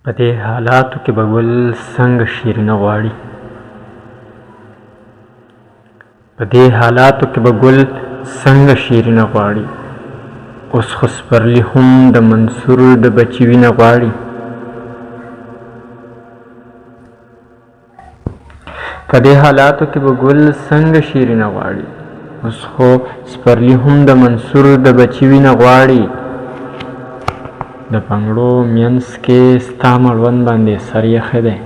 په دې حالاتو کې به ګل څنګه شیرینه غواړي په دې حالاتو کې به ګل څنګه شیرینه غواړي اوس خو سپرلي هم د منصور د بچي وینه غواړي په دې حالاتو کې به ګل څنګه شیرینه غواړي اوس خو سپرلي هم د منصور د بچي وینه غواړي د بنګړو مینځ کې ستا مړوند باندې سر یخی دی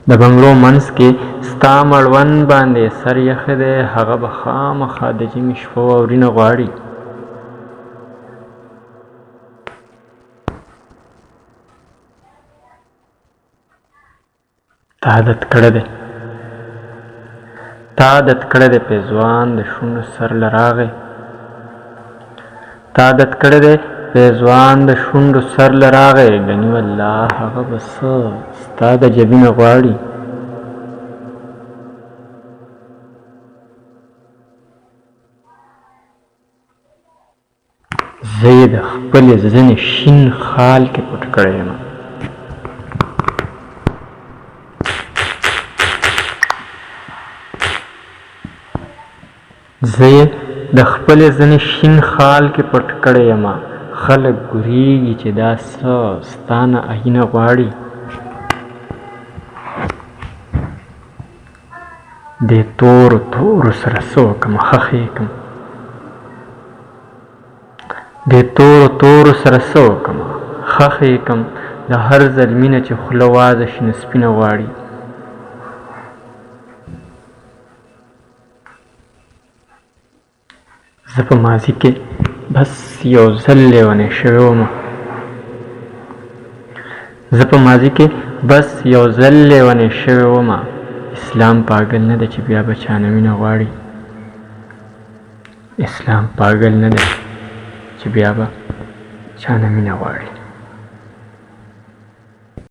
د بنګړو منځ کې ستا مړوند باندې سر یخی دی هغه به خامخا د ژمي شپه واورینه غواړي تا عادت کړی دی پیزوان د شونډو سر له راغی تا عادت کړی دی پیزوان د شونډو سر له راغی ګنې والله هغه به څه ستا د جبینه غواړي زه یې د خپلې زنې شین خال کې پټ کړی یم زه یې د خپلې زنې شین خال کې پټ کړی یم خلک ګوریږي چې دا څه ستا نه آیینه غواړي دې تورو تورو سره څه وکړم خښې کړم دې تورو تورو سره څه وکړم خښې کړم د هر ځل مینه چې خوله وازه شي نو سپینه غواړي زه په ماضي کې بس یو ځل لیونی شوی وم اسلام پاگل نه دی چې بیا به چانه مینه غواړي اسلام پاگل نه دی چې بیا به چانه مینه غواړي